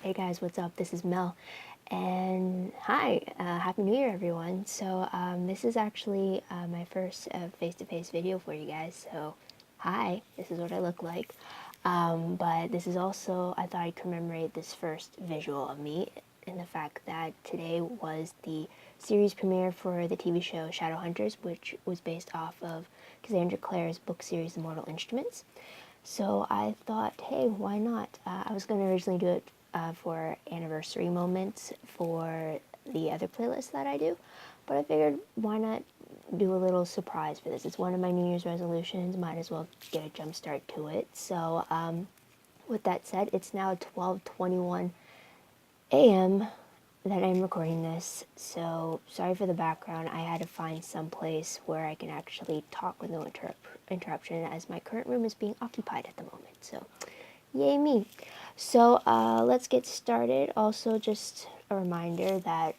Hey guys, what's up? This is Mel, and hi, Happy New Year, everyone. This is actually my first face-to-face video for you guys. So, hi, this is what I look like. But this is also, I thought I'd commemorate this first visual of me in the fact that today was the series premiere for the TV show Shadowhunters, which was based off of Cassandra Clare's book series, The Mortal Instruments. So I thought, hey, why not? I was going to originally do it for anniversary moments for the other playlist that I do, but I figured why not do a little surprise for this? It's one of my New Year's resolutions, might as well get a jump start to it. With that said, it's now 12:21 a.m. that I'm recording this, so sorry for the background. I had to find some place where I can actually talk with no interruption, as my current room is being occupied at the moment, so yay me. Let's get started. Also, just a reminder that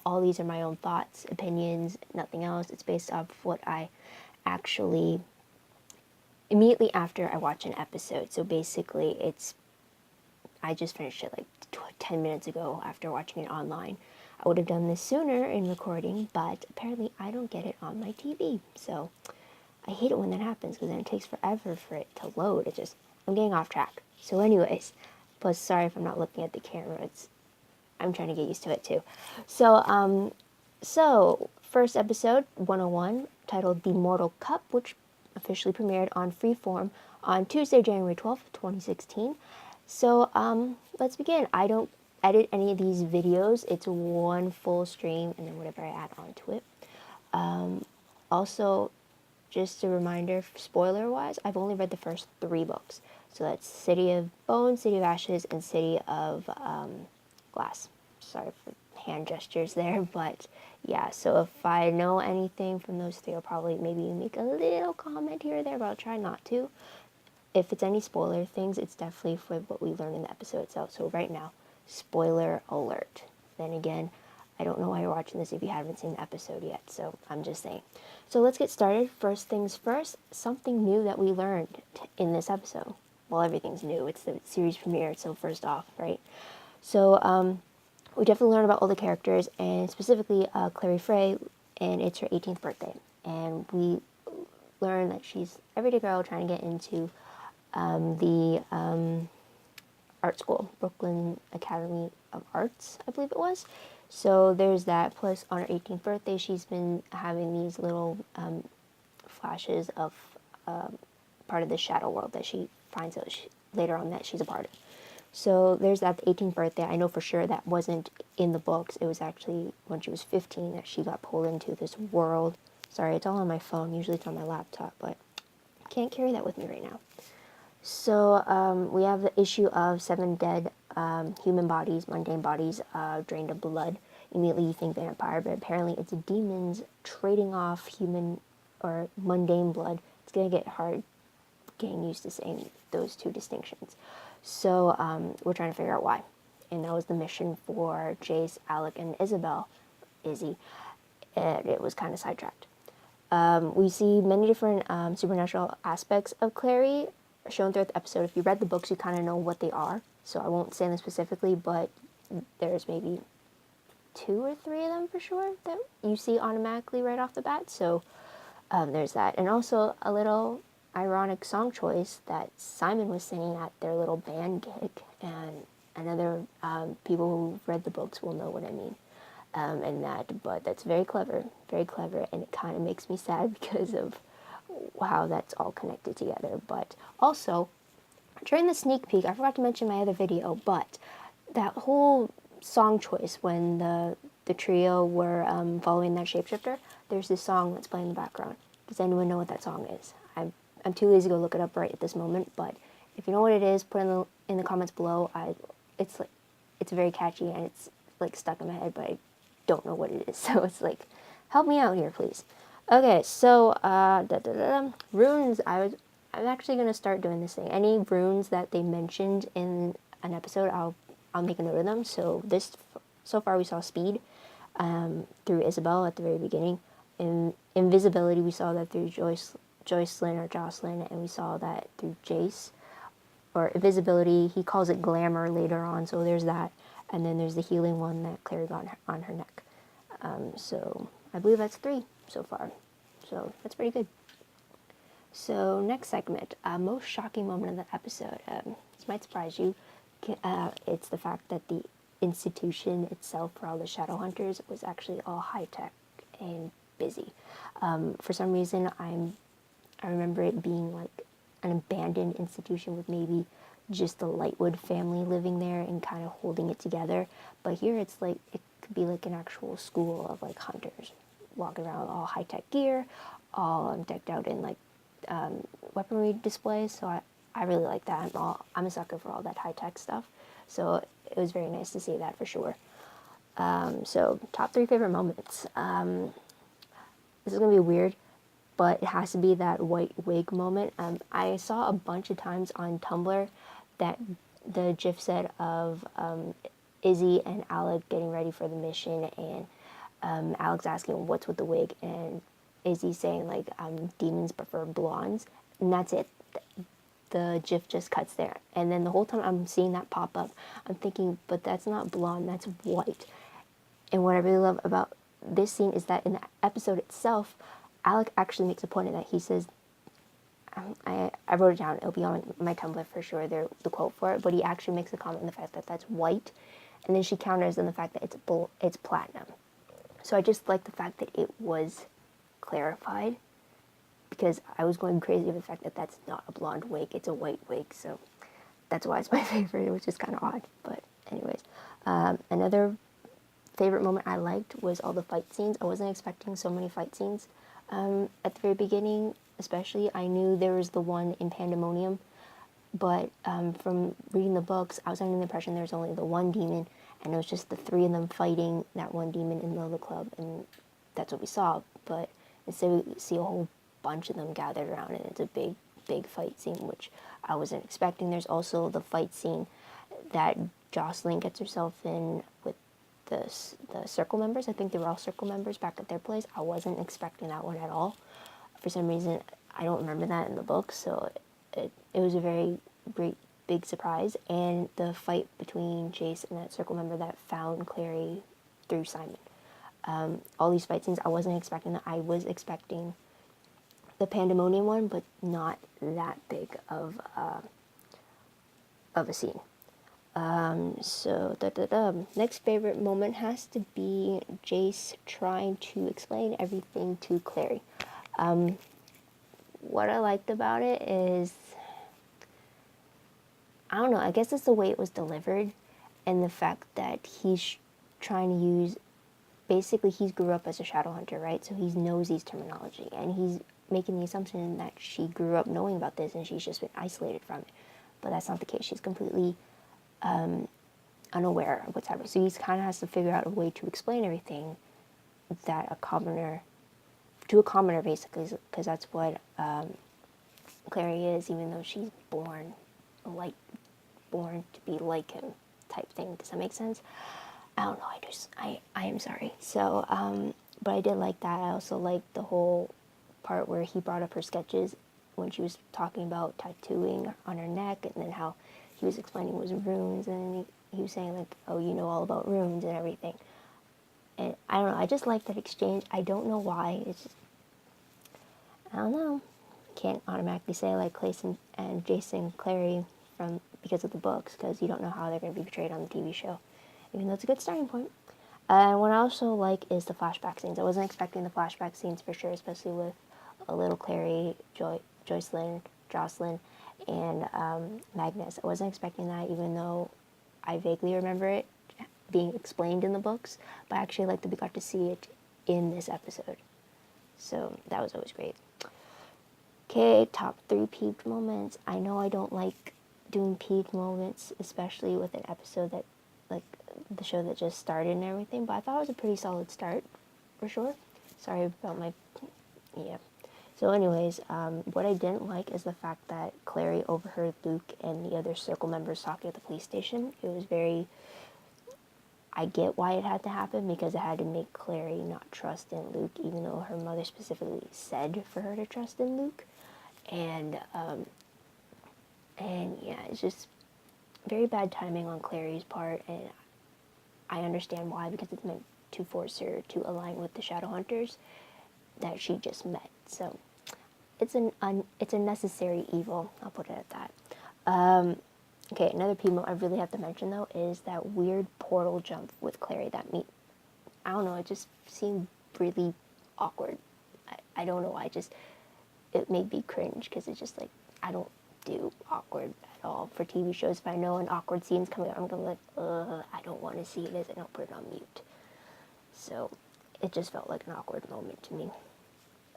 all these are my own thoughts, opinions, nothing else. It's based off what I actually immediately after I watch an episode. So basically, I just finished it like 10 minutes ago after watching it online. I would have done this sooner in recording, but apparently I don't get it on my TV. So I hate it when that happens because then it takes forever for it to load. I'm getting off track. So anyways, plus sorry if I'm not looking at the camera. I'm trying to get used to it too. First episode 101, titled The Mortal Cup, which officially premiered on Freeform on Tuesday, January 12th, 2016. Let's begin. I don't edit any of these videos. It's one full stream and then whatever I add onto it. Also, just a reminder, spoiler-wise, I've only read the first 3 books. So that's City of Bones, City of Ashes, and City of Glass. Sorry for hand gestures there, but yeah, so if I know anything from those 3, I'll probably maybe make a little comment here or there, but I'll try not to. If it's any spoiler things, it's definitely for what we learn in the episode itself. So right now, spoiler alert. Then again, I don't know why you're watching this if you haven't seen the episode yet, so I'm just saying. So let's get started. First things first, something new that we learned in this episode. Well, everything's new. It's the series premiere, so first off, right? We definitely learned about all the characters, and specifically Clary Frey, and it's her 18th birthday. And we learn that she's everyday girl trying to get into the art school, Brooklyn Academy of Arts, I believe it was. So there's that. Plus, on her 18th birthday, she's been having these little flashes of part of the shadow world that she finds out later on that she's a part of. So there's that 18th birthday. I know for sure that wasn't in the books. It was actually when she was 15 that she got pulled into this world. Sorry, it's all on my phone. Usually it's on my laptop, but I can't carry that with me right now. So we have the issue of 7 dead human bodies, mundane bodies, drained of blood. Immediately you think vampire, but apparently it's demons trading off human or mundane blood. It's going to get hard getting used to saying those 2 distinctions. So we're trying to figure out why. And that was the mission for Jace, Alec, and Isabel, Izzy. And it was kind of sidetracked. We see many different supernatural aspects of Clary shown throughout the episode. If you read the books, you kind of know what they are. So I won't say them specifically, but there's maybe 2 or 3 of them for sure that you see automatically right off the bat. So there's that. And also a little ironic song choice that Simon was singing at their little band gig, and another people who read the books will know what I mean. But that's very clever, and it kind of makes me sad because of how that's all connected together. But also, during the sneak peek, I forgot to mention my other video, but that whole song choice when the trio were following that shapeshifter, there's this song that's playing in the background. Does anyone know what that song is? I'm too lazy to go look it up right at this moment, but if you know what it is, put it in the comments below. It's very catchy and it's like stuck in my head, but I don't know what it is. So it's like, help me out here, please. Okay, so runes. I'm actually gonna start doing this thing. Any runes that they mentioned in an episode, I'll make a note of them. So far we saw speed through Isabel at the very beginning. In invisibility, we saw that through Jocelyn, and we saw that through Jace. or invisibility. He calls it glamour later on, so there's that. And then there's the healing one that Clary got on her neck. So I believe that's 3 so far. So that's pretty good. So next segment, most shocking moment of the episode. This might surprise you. It's the fact that the institution itself for all the Shadowhunters was actually all high-tech and busy. For some reason, I remember it being like an abandoned institution with maybe just the Lightwood family living there and kind of holding it together. But here it's like, it could be like an actual school of like hunters walking around all high-tech gear, all decked out in like weaponry displays. So I really like that. I'm a sucker for all that high-tech stuff. So it was very nice to see that for sure. So top 3 favorite moments. This is going to be weird, but it has to be that white wig moment. I saw a bunch of times on Tumblr that the GIF said of Izzy and Alec getting ready for the mission, and Alec's asking what's with the wig, and Izzy saying like demons prefer blondes, and that's it. The GIF just cuts there, and then the whole time I'm seeing that pop up, I'm thinking, but that's not blonde, that's white. And what I really love about this scene is that in the episode itself, Alec actually makes a point of that. He says, I wrote it down, it'll be on my Tumblr for sure, the quote for it, but he actually makes a comment on the fact that that's white, and then she counters on the fact that it's platinum. So I just like the fact that it was clarified, because I was going crazy with the fact that that's not a blonde wig, it's a white wig, so that's why it's my favorite, which is kind of odd, but anyways. Another favorite moment I liked was all the fight scenes. I wasn't expecting so many fight scenes at the very beginning, especially. I knew there was the one in Pandemonium, but from reading the books, I was under the impression there was only the one demon, and it was just the 3 of them fighting that one demon in the club, and that's what we saw. But instead we see a whole bunch of them gathered around, and it's a big fight scene, which I wasn't expecting. There's also the fight scene that Jocelyn gets herself in with the circle members. I think they were all circle members back at their place. I wasn't expecting that one at all. For some reason, I don't remember that in the book, so it was a very great big surprise. And the fight between Jace and that circle member that found Clary through Simon. All these fight scenes, I wasn't expecting that. I was expecting the Pandemonium one, but not that big of a scene. So next favorite moment has to be Jace trying to explain everything to Clary. What I liked about it is, I don't know, I guess it's the way it was delivered, and the fact that he's trying to use, basically he grew up as a Shadowhunter, right? So he knows these terminology, and he's making the assumption that she grew up knowing about this and she's just been isolated from it. But that's not the case. She's completely unaware of what's happening. So he kind of has to figure out a way to explain everything that a commoner basically, because that's what Clary is, even though she's born to be like him type thing. Does that make sense? I don't know, I am sorry. So, but I did like that. I also liked the whole part where he brought up her sketches when she was talking about tattooing on her neck, and then how he was explaining was runes, and then he was saying like, oh, you know all about runes and everything. And I don't know, I just like that exchange. I don't know why. It's just, I don't know. Can't automatically say like Clayson and Jason Clary because of the books, because you don't know how they're going to be portrayed on the TV show, even though it's a good starting point. And what I also like is the flashback scenes. I wasn't expecting the flashback scenes for sure, especially with a little Clary, Jocelyn, and Magnus. I wasn't expecting that, even though I vaguely remember it being explained in the books, but I actually like that we got to see it in this episode. So that was always great. Okay, top 3 peeved moments. I know I don't like doing peeved moments, especially with an episode that, like, the show that just started and everything, but I thought it was a pretty solid start, for sure. Sorry about yeah. So anyways, what I didn't like is the fact that Clary overheard Luke and the other circle members talking at the police station. It was very, I get why it had to happen, because it had to make Clary not trust in Luke, even though her mother specifically said for her to trust in Luke. And And yeah, it's just very bad timing on Clary's part, and I understand why, because it's meant to force her to align with the Shadowhunters that she just met. So it's a necessary evil. I'll put it at that. Okay, another people I really have to mention though is that weird portal jump with Clary. I don't know, it just seemed really awkward. I don't know. It made me cringe because it's just like I don't do awkward at all for TV shows. If I know an awkward scene's coming up, I'm gonna be like, I don't want to see this, and I'll put it on mute. So it just felt like an awkward moment to me.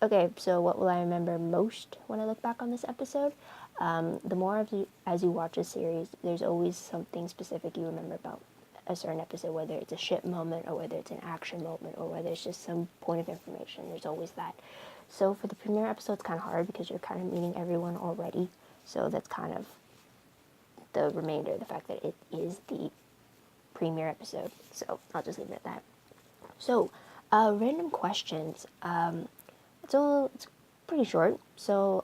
Okay, so what will I remember most when I look back on this episode? The more as you watch a series, there's always something specific you remember about a certain episode, whether it's a ship moment or whether it's an action moment or whether it's just some point of information. There's always that. So for the premiere episode, it's kind of hard because you're kind of meeting everyone already. So that's kind of the remainder, the fact that it is the premiere episode. So I'll just leave it at that. So, random questions. It's pretty short. So,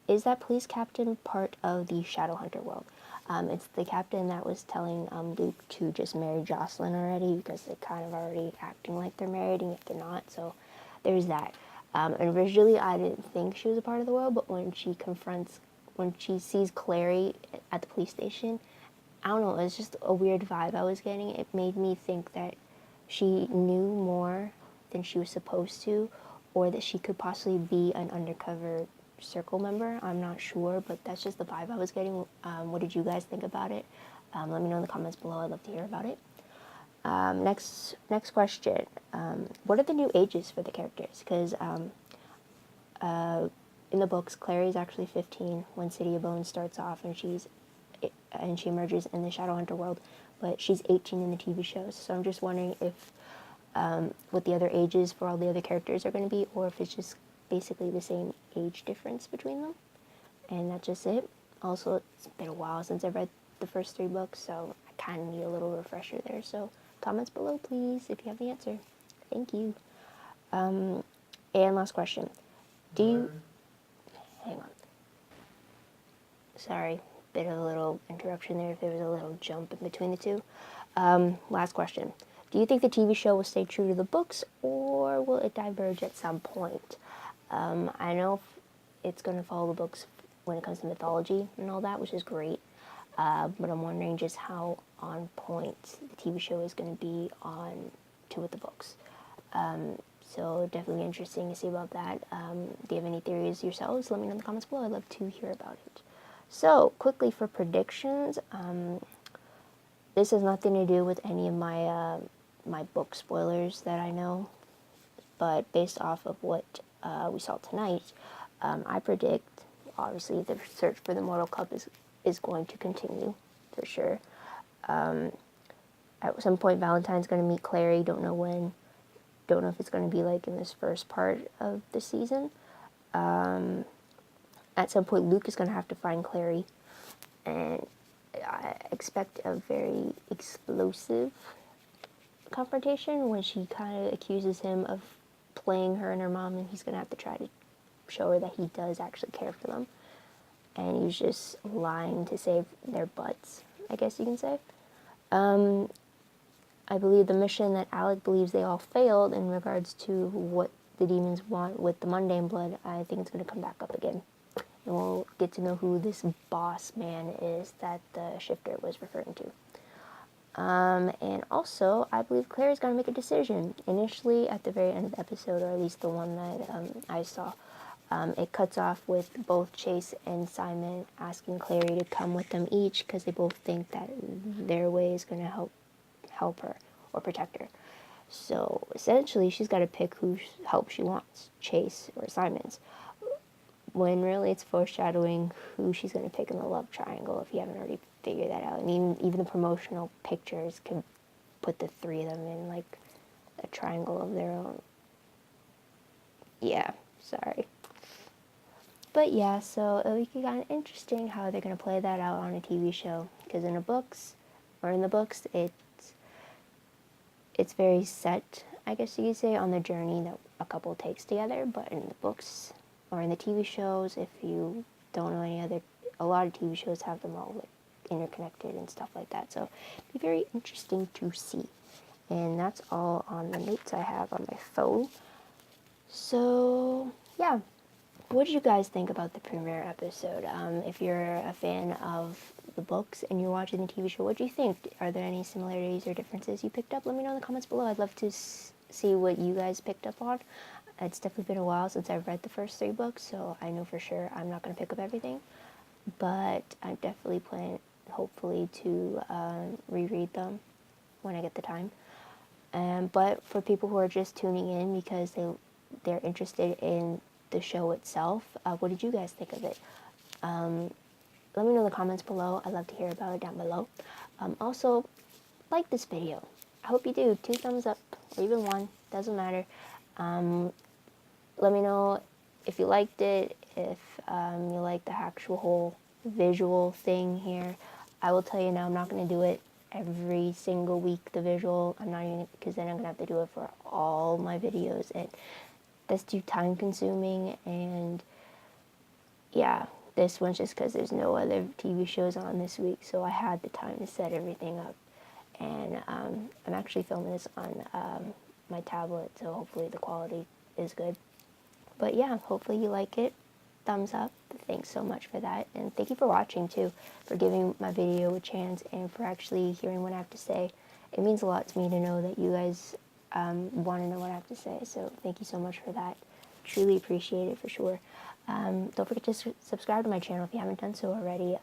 is that police captain part of the Shadowhunter world? It's the captain that was telling Luke to just marry Jocelyn already because they're kind of already acting like they're married, and if they're not, so there's that. And originally, I didn't think she was a part of the world, but when she sees Clary at the police station, I don't know, it's just a weird vibe I was getting. It made me think that she knew more than she was supposed to, or that she could possibly be an undercover circle member. I'm not sure, but that's just the vibe I was getting. What did you guys think about it? Let me know in the comments below. I'd love to hear about it. Next question. What are the new ages for the characters? Because in the books, Clary's actually 15 when City of Bones starts off, and she emerges in the Shadowhunter world, but she's 18 in the TV shows. So I'm just wondering if what the other ages for all the other characters are going to be, or if it's just basically the same age difference between them. And that's just it. Also, it's been a while since I've read the first 3 books, so I kind of need a little refresher there. So comments below, please, if you have the answer. Thank you. And last question. Hang on. Sorry, bit of a little interruption there if there was a little jump in between the two. Last question. Do you think the TV show will stay true to the books, or will it diverge at some point? I know it's going to follow the books when it comes to mythology and all that, which is great. But I'm wondering just how on point the TV show is going to be on to with the books. So definitely interesting to see about that. Do you have any theories yourselves? Let me know in the comments below. I'd love to hear about it. So quickly for predictions, this has nothing to do with any of my book spoilers that I know, but based off of what we saw tonight, I predict, obviously, the search for the Mortal Cup is going to continue, for sure. At some point, Valentine's going to meet Clary, don't know when, don't know if it's going to be like in this first part of the season. At some point, Luke is going to have to find Clary, and I expect a very explosive confrontation when she kind of accuses him of playing her and her mom, and he's going to have to try to show her that he does actually care for them, and he's just lying to save their butts, I guess you can say. I believe the mission that Alec believes they all failed in regards to what the demons want with the mundane blood, I think it's going to come back up again. And we'll get to know who this boss man is that the shifter was referring to. And also, I believe Claire's going to make a decision. Initially, at the very end of the episode, or at least the one that I saw, it cuts off with both Chase and Simon asking Clary to come with them each because they both think that their way is going to help her or protect her. So essentially, she's got to pick whose help she wants, Chase or Simon's. When really it's foreshadowing who she's going to pick in the love triangle, if you haven't already figured that out. And even the promotional pictures can put the 3 of them in like a triangle of their own. Yeah, sorry. But yeah, so it'll be kind of interesting how they're going to play that out on a TV show. Because in the books, it's very set, I guess you could say, on the journey that a couple takes together. But in the books or in the TV shows, if you don't know any other a lot of TV shows have them all like interconnected and stuff like that. So it'd be very interesting to see. And that's all on the notes I have on my phone. So yeah, what did you guys think about the premiere episode? If you're a fan of the books and you're watching the TV show, what do you think? Are there any similarities or differences you picked up? Let me know in the comments below. I'd love to see what you guys picked up on. It's definitely been a while since I've read the first 3 books, so I know for sure I'm not going to pick up everything. But I definitely plan, hopefully, to reread them when I get the time. But for people who are just tuning in because they're interested in the show itself, what did you guys think of it? Let me know in the comments below. I'd love to hear about it down below. Also, like this video. I hope you do. 2 thumbs up, or even 1, doesn't matter. Let me know if you liked it, if you like the actual whole visual thing here. I will tell you now, I'm not going to do it every single week, the visual. I'm not even, because then I'm going to have to do it for all my videos, and that's too time consuming. And yeah, this one's just because there's no other TV shows on this week, so I had the time to set everything up. And I'm actually filming this on my tablet, so hopefully the quality is good. But yeah, hopefully you like it. Thumbs up. Thanks so much for that. And thank you for watching too, for giving my video a chance and for actually hearing what I have to say. It means a lot to me to know that you guys want to know what I have to say. So thank you so much for that. Truly appreciate it for sure. Don't forget to subscribe to my channel if you haven't done so already.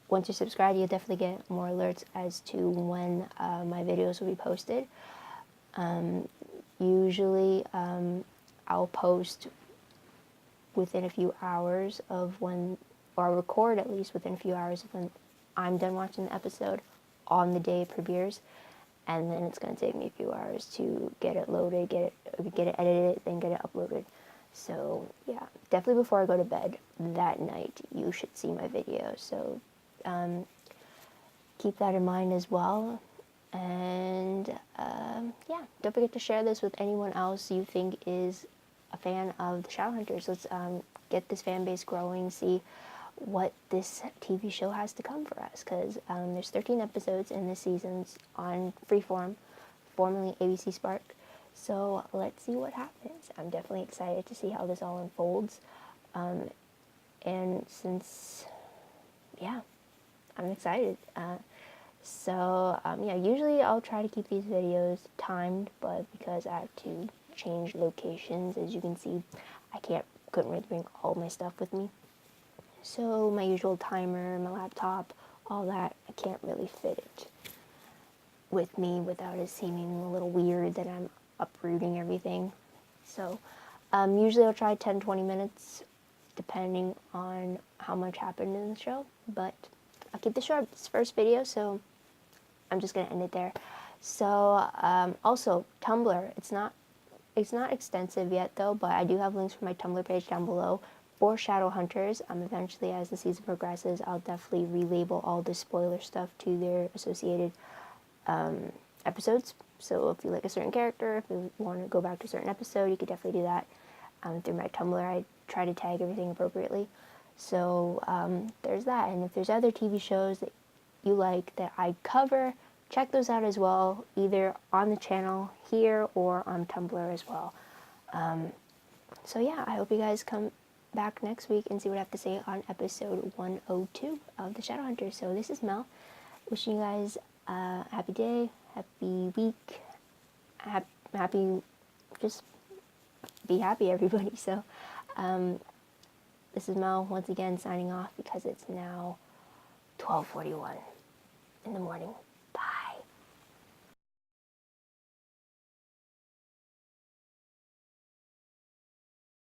Once you're subscribed, you'll definitely get more alerts as to when my videos will be posted. Usually, I'll post within a few hours of when, or I'll record at least within a few hours of when I'm done watching the episode on the day it premieres, and then it's going to take me a few hours to get it loaded, get it edited, then get it uploaded. So yeah, definitely before I go to bed that night, you should see my video. So keep that in mind as well. And yeah, don't forget to share this with anyone else you think is a fan of the Shadowhunters. Let's get this fan base growing, see what this TV show has to come for us, because there's 13 episodes in this season's on Freeform, formerly ABC Spark. So let's see what happens. I'm definitely excited to see how this all unfolds. And since, yeah, I'm excited. Yeah, usually I'll try to keep these videos timed, but because I have to change locations, as you can see, I couldn't really bring all my stuff with me. So my usual timer, my laptop, all that, I can't really fit it with me without it seeming a little weird that I'm uprooting everything. So usually I'll try 10-20 minutes, depending on how much happened in the show, but I'll keep this short. It's the first video, so I'm just gonna end it there. So also Tumblr, it's not extensive yet though, but I do have links for my Tumblr page down below for Shadowhunters. Eventually, as the season progresses, I'll definitely relabel all the spoiler stuff to their associated episodes. So if you like a certain character, if you want to go back to a certain episode, you could definitely do that. Through my Tumblr, I try to tag everything appropriately. So there's that. And if there's other TV shows that you like that I cover, check those out as well, either on the channel here or on Tumblr as well. So yeah, I hope you guys come back next week and see what I have to say on episode 102 of the Shadowhunters. So this is Mel, wishing you guys a happy day, happy week, happy, just be happy, everybody. So this is Mel once again signing off because it's now 12:41 in the morning.